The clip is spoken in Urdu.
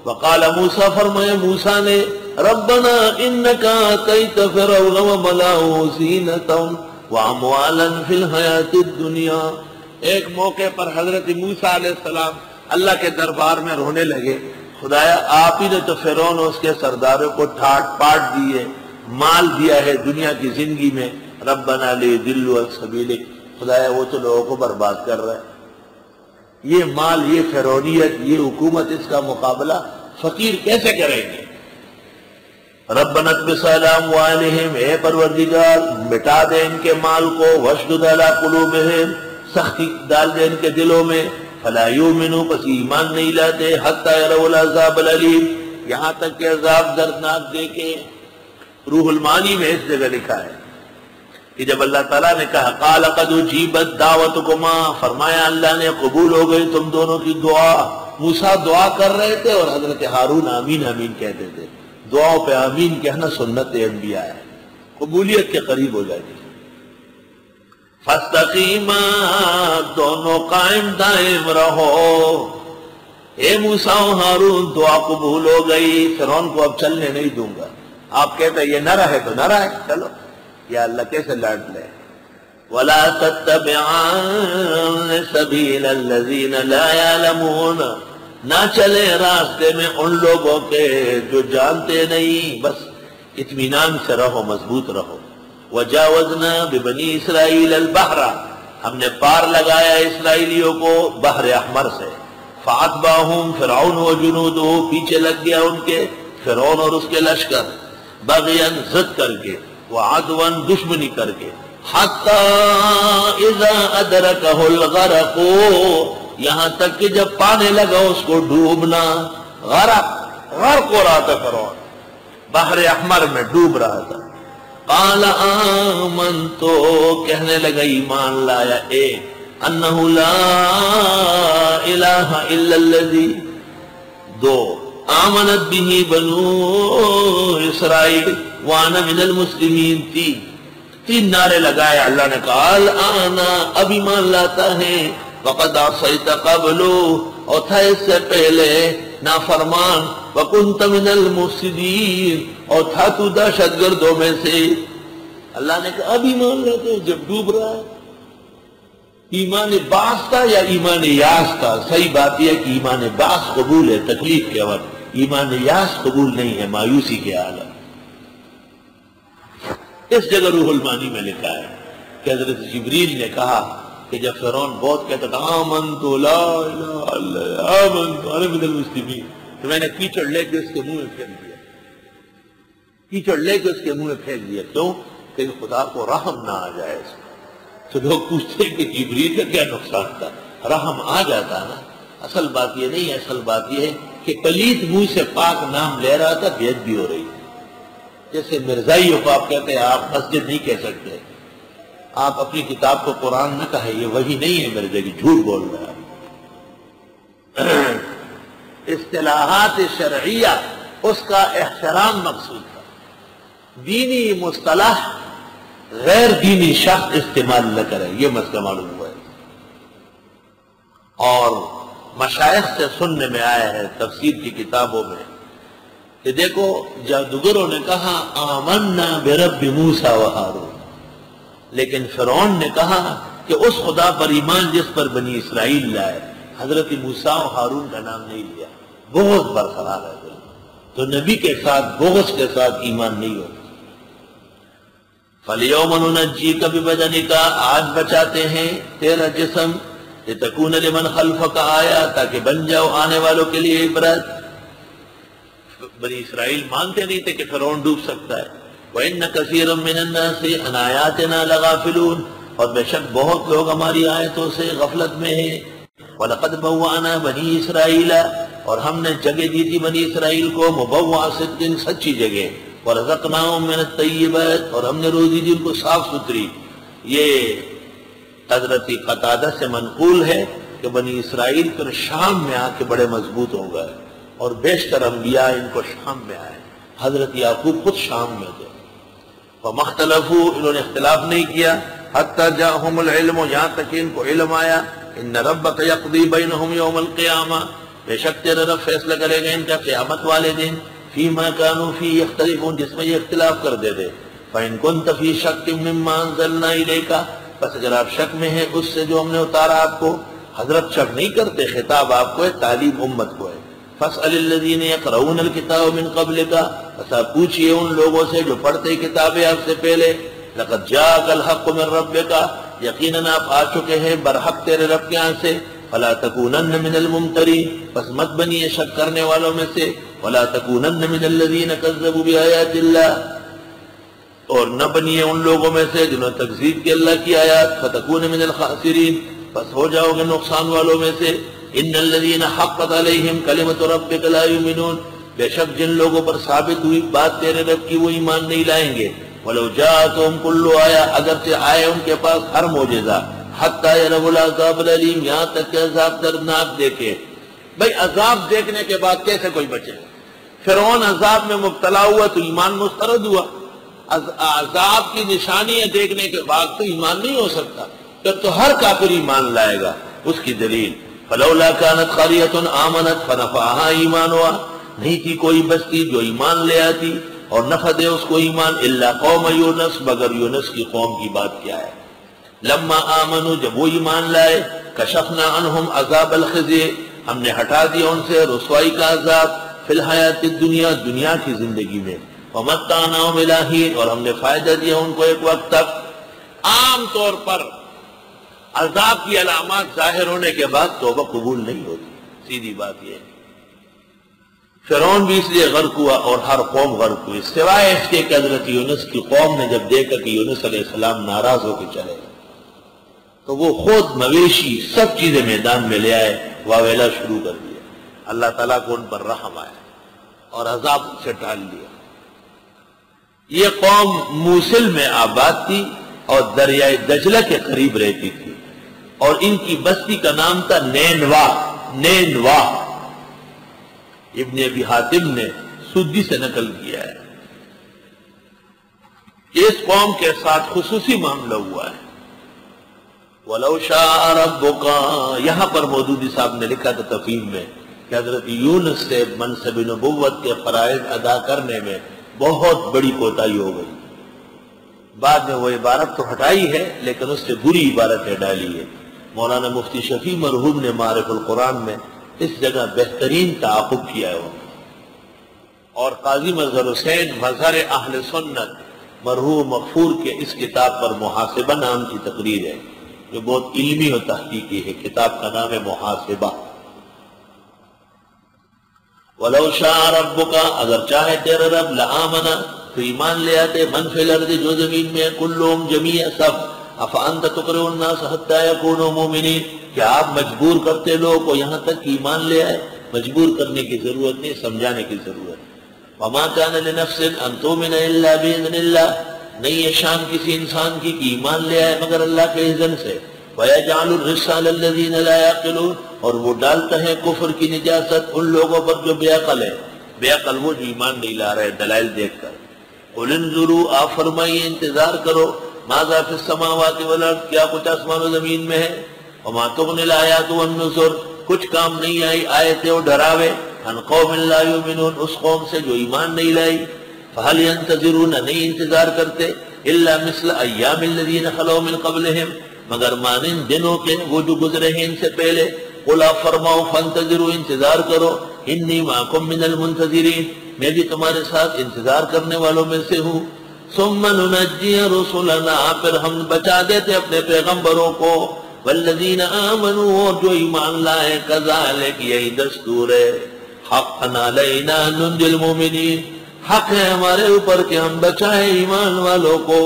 وقال موسیٰ فرمایا موسیٰ نے ربنا انک آتیت فرعون وملأه زینۃ واموالا فی الحیاۃ الدنیا۔ ایک موقع پر حضرت موسیٰ علیہ السلام اللہ کے دربار میں رونے لگے، خدایا آپ ہی نے تو فرعون اور اس کے سرداروں کو ٹھاٹ پاٹ دیے، مال دیا ہے دنیا کی زندگی میں، ربنا لیضلوا عن سبیلک، خدایا وہ تو لوگوں کو برباد کر رہا ہے، یہ مال، یہ فرعونیت، یہ حکومت، اس کا مقابلہ فقیر کیسے کریں گے؟ ربنا اطمس علی اموالہم، اے پروردگار مٹا دے ان کے مال کو، واشدد علی قلوبہم، سختی ڈال دے ان کے دلوں میں، فلا یؤمنوا، پس ایمان نہیں لاتے، حتی یروا العذاب العلیم، یہاں تک کہ عذاب دردناک دیکھیں۔ روح المعانی میں اس جگہ لکھا ہے کہ جب اللہ تعالیٰ نے کہا قال قد اجیبت دعوتکما، فرمایا اللہ نے قبول ہو گئی تم دونوں کی دعا۔ موسیٰ دعا کر رہے تھے اور حضرت ہارون آمین آمین کہتے تھے۔ دعاؤں پہ آمین کہنا سنت انبیاء ہے، قبولیت کے قریب ہو جاتی ہے۔ فاستقیما، دونوں قائم دائم رہو۔ اے موسیٰ و ہارون دعا قبول ہو گئی، فرعون کو اب چلنے نہیں دوں گا۔ آپ کہتے ہیں یہ نہ رہے تو نہ رہے، چلو یا اللہ کیسے لڑ لے۔ وَلَا تَتَّبِعَنَّ سَبِيلَ الَّذِينَ لَا يَعْلَمُونَ، نہ چلے راستے میں ان لوگوں کے جو جانتے نہیں، بس اطمینان سے رہو، مضبوط رہو۔ وَجَاوَزْنَا بِبَنِي إِسْرَائِيلَ الْبَحْرَ، ہم نے پار لگایا اسرائیلیوں کو بحر احمر سے۔ فَأَتْبَعَهُمْ فِرْعَوْنُ وَجُنُودُهُ، پیچھے لگ گیا ان کے فرعون اور اس کے لشکر، بغیاً ضد کر کے، وعدواً دشمنی کر کے، حتی اذا ادرکہ الغرق، یہاں تک کہ جب پانے لگا اس کو ڈوبنا، غرق ہو رہا تھا فرعون، بحر احمر میں ڈوب رہا تھا۔ قال آمنت، کہنے لگا ایمان لایا، انہ لا الہ الا الذی، دو آمنت به بنو اسرائیل وانا من المسلمین، تین نعرے لگائے۔ اللہ نے کہا الآن، اب ایمان لاتا ہے، وقد عصیت قبل، اور تھا اس سے پہلے نافرمان، وکنت من المفسدین، اور تھا تو دہشت گردوں میں سے۔ اللہ نے کہا اب ایمان لاتے ہیں جب ڈوب رہا ہے۔ ایمان بعث تھا یا ایمان یاس تھا؟ صحیح بات یہ ہے کہ ایمان بعث قبول ہے تکلیف کے وقت، ایمان یاس قبول نہیں ہے مایوسی کے حالت۔ اس جگہ روح المعانی میں لکھا ہے کہ حضرت جبریل نے کہا کہ جب فرعون بہت کہتا تھا آمنت لا الہ الا اللہ آمنت انا من المسلمین، تو میں نے کیچڑ لے کے اس کے منہ میں پھینک دیا، کیچڑ لے کے اس کے منہ میں پھینک دیا، کیوں؟ کہ خدا کو رحم نہ آ جائے اس کو۔ تو لوگ پوچھتے ہیں کہ جبریل کا کیا نقصان تھا، رحم آ جاتا نا۔ اصل بات یہ نہیں ہے، اصل بات یہ ہے کہ پلید منہ سے پاک نام لے رہا تھا، بے ادبی ہو رہی تھی۔ جیسے مرزائیوں کو آپ کہتے ہیں آپ مسجد نہیں کہہ سکتے، آپ اپنی کتاب کو قرآن نہ کہیں، یہ وہی نہیں ہے مرزا کی، جھوٹ بول رہا ہے۔ اصطلاحات شرعیہ اس کا احترام مقصود تھا، دینی مصطلح غیر دینی شخص استعمال نہ کرے، یہ مسئلہ معلوم ہوا ہے۔ اور مشائخ سے سننے میں آیا ہے تفسیر کی کتابوں میں کہ دیکھو جادوگروں نے کہا آمنا برب موسیٰ و ہارون، لیکن فرعون نے کہا کہ اس خدا پر ایمان جس پر بنی اسرائیل لائے، حضرت موسیٰ و ہارون کا نام نہیں لیا، بغض برقرار ہے دل میں۔ تو نبی کے ساتھ بغض کے ساتھ ایمان نہیں ہوتا۔ فَالْيَوْمَ نُنَجِّيكَ بِبَدَنِكَ، آج بچاتے ہیں تیرا جسم، لِتَكُونَ لِمَنْ خَلْفَكَ آیا، تاکہ بن جاؤ آنے والوں کے لیے عبرت۔ بنی اسرائیل مانتے نہیں تھے کہ فرعون ڈوب سکتا ہے۔ وَإِنَّ كَثِيرًا مِّنَ النَّاسِ عَنْ آيَاتِنَا لَغَافِلُونَ، اور بے شک بہت لوگ ہماری آیتوں سے غفلت میں ہیں۔ وَلَقَدْ بَوَّأْنَا بَنِي إِسْرَائِيلَ، اور ہم نے جگہ دی تھی بنی اسرائیل کو، مبوع صدق، سچی جگہ، وَرَزَقْنَاهُم مِّنَ الطَّيِّبَاتِ، اور ہم نے روزی دی ان کو صاف ستھری۔ یہ حضرت قتادہ سے منقول ہے کہ بنی اسرائیل پھر شام میں آ کے بڑے مضبوط ہو گئے، اور بیشتر انبیاء ان کو شام میں آئے۔ حضرت یعقوب خود شام میں تھے۔ وَمَا اخْتَلَفُوا، انہوں نے اختلاف نہیں کیا، حَتَّى جَاءَهُمُ الْعِلْمُ، یہاں تک ان کو علم آیا، إِنَّ رَبَّكَ يَقْضِي بَيْنَهُمْ يَوْمَ الْقِيَامَةِ، بے شک تیرا رب فیصلہ کرے گا ان کا قیامت والے دن فیما کانوا فی یختلفون، جس میں یہ اختلاف کرتے تھے۔ فإن كنت فی شک مما انزلنا الیک، بس اگر آپ شک میں ہیں اس سے جو ہم نے اتارا آپ کو، حضرت شک نہیں کرتے، خطاب آپ کو ہے، تعلیم امت کو ہے۔ فاسأل الذین یقرؤون الکتاب من قبلک، بس آپ پوچھئے ان لوگوں سے جو پڑھتے کتابیں آپ سے پہلے۔ لقد جاءک الحق من ربک، یقیناً آپ آ چکے ہیں برحق تیرے رب کے یہاں سے۔ فلا تکونن من الممترین، پس مت بنیے شک کرنے والوں میں سے۔ ولا تکونن من الذین کذبوا بآیات اللہ، اور نہ بنیے ان لوگوں میں سے جنہوں نے تکذیب کی اللہ کی آیات۔ فتکون من الخاسرین، پس ہو جاؤ گے نقصان والوں میں سے۔ ان الذین حقت علیہم کلمۃ ربک لا یؤمنون، بے شک جن لوگوں پر ثابت ہوئی بات تیرے رب کی وہ ایمان نہیں لائیں گے۔ ولو جاءتهم کل آیہ، اگرچہ آئے ان کے پاس ہر معجزہ، حتی یروا العذاب العلیم، یہاں تک کہ عذاب دردناک دیکھے۔ بھئی عذاب دیکھنے کے بعد کیسے کوئی بچے؟ فرعون عذاب میں مبتلا ہوا تو ایمان مسترد ہوا، عذاب کی نشانیاں دیکھنے کے بعد تو ایمان نہیں ہو سکتا، پھر تو ہر کافر ایمان لائے گا۔ اس کی دلیل فلولا كانت قرية آمنت فنفعها ایمانها، نہیں تھی کوئی بستی جو ایمان لے آتی اور نفع دے اس کو ایمان، الا قوم یونس، مگر یونس کی قوم کی بات کیا ہے۔ لما آمنوا، جب وہ ایمان لائے، کشفنا عنہم عذاب الخزي، ہم نے ہٹا دیا ان سے رسوائی کا عذاب، فی الحیات الدنیا، دنیا کی زندگی میں، ومتعناہم الی حین، اور ہم نے فائدہ دیا ان کو ایک وقت تک۔ عام طور پر عذاب کی علامات ظاہر ہونے کے بعد توبہ قبول نہیں ہوتی، سیدھی بات یہ ہے۔ فرعون بھی اس لیے غرق ہوا اور ہر قوم غرق ہوئی، سوائے اس کے کہ حضرت یونس کی قوم نے جب دیکھا کہ یونس علیہ السلام ناراض ہو کے چلے گئے تو وہ خود مویشی سب چیزیں میدان میں لے آئے، واویلا شروع کر دیا۔ اللہ تعالیٰ کو ان پر رحم آیا اور عذاب سے ٹال دیا۔ یہ قوم موصل میں آباد تھی اور دریائے دجلہ کے قریب رہتی تھی، اور ان کی بستی کا نام تھا نینوا۔ نینوا ابن ابی حاتم نے سدی سے نقل کیا ہے۔ اس قوم کے ساتھ خصوصی معاملہ ہوا ہے۔ وَلَوْ شَاءَ رَبُّكَ، یہاں پر مودودی صاحب نے لکھا تھا تفہیم میں کہ حضرت یونس سے منصب نبوت کے فرائض ادا کرنے میں بہت بڑی کوتاہی ہو گئی۔ بعد میں وہ عبارت تو ہٹائی ہے لیکن اس سے بری عبارتیں ڈالی ہے۔ مولانا مفتی شفیع مرحوم نے معارف القرآن میں اس جگہ بہترین تعاقب کیا ہے، اور قاضی مظہر حسین مظہر اہل سنت مرحوم مغفور کے اس کتاب پر محاسبہ نام کی تقریر ہے جو بہت علمی اور تحقیقی ہے۔ کتاب کا نام ہے محاسبہ۔ وَلَوْ شَاءَ رَبُّكَ، اگر چاہے تیرا رب، لَآمَنَ، تو ایمان لے آتے، من فی الارض، جو زمین میں، کلہم، جمیع سب، افانت تکرہ الناس حتی یکونوا مؤمنین، کیا آپ مجبور کرتے لوگ کو یہاں تک کہ ایمان لے آئے؟ مجبور کرنے کی ضرورت نہیں، سمجھانے کی ضرورت۔ وما كان لنفس ان تؤمن الا باذن اللہ، نہیں ہے شان کسی انسان کی کہ ایمان لے آئے مگر اللہ کے اذن سے۔ وَيَجْعَلُ الرِّجْسَ عَلَى الَّذِينَ لَا يَعْقِلُونَ، اور وہ ڈالتا ہے کفر کی نجاست ان لوگوں پر جو بے عقل ہے۔ بے عقل وہ جو ایمان نہیں لا رہے دلائل دیکھ کر۔ قُلِ انظُرُوا، آپ فرمائیے انتظار کرو، ماذا فی السماوات والارض، کیا کچھ آسمان و زمین میں ہے، وما تغنی الآیات والنذر، کچھ کام نہیں آئی آیتیں اور ڈراوے، عن قوم لا یؤمنون، اس قوم سے جو ایمان نہیں لائی۔ فہل ینتظرون، نہیں انتظار کرتے، الا مثل ایام الذین خلو من قبلہم، مگر مانند دنوں کے وہ جو گزرے ہیں ان سے پہلے۔ قل آپ فرماؤ، فانتظروا، انتظار کرو، انی معکم من المنتظرین، میں بھی تمہارے ساتھ انتظار کرنے والوں میں سے ہوں۔ ثم ننجی رسلنا، پھر ہم بچا دیتے اپنے پیغمبروں کو، والذین آمنوا، اور جو ایمان لائے، کذالک، یہی دستور ہے، حقا علینا ننجی المؤمنین، حق ہے ہمارے اوپر کہ ہم بچائیں ایمان والوں کو۔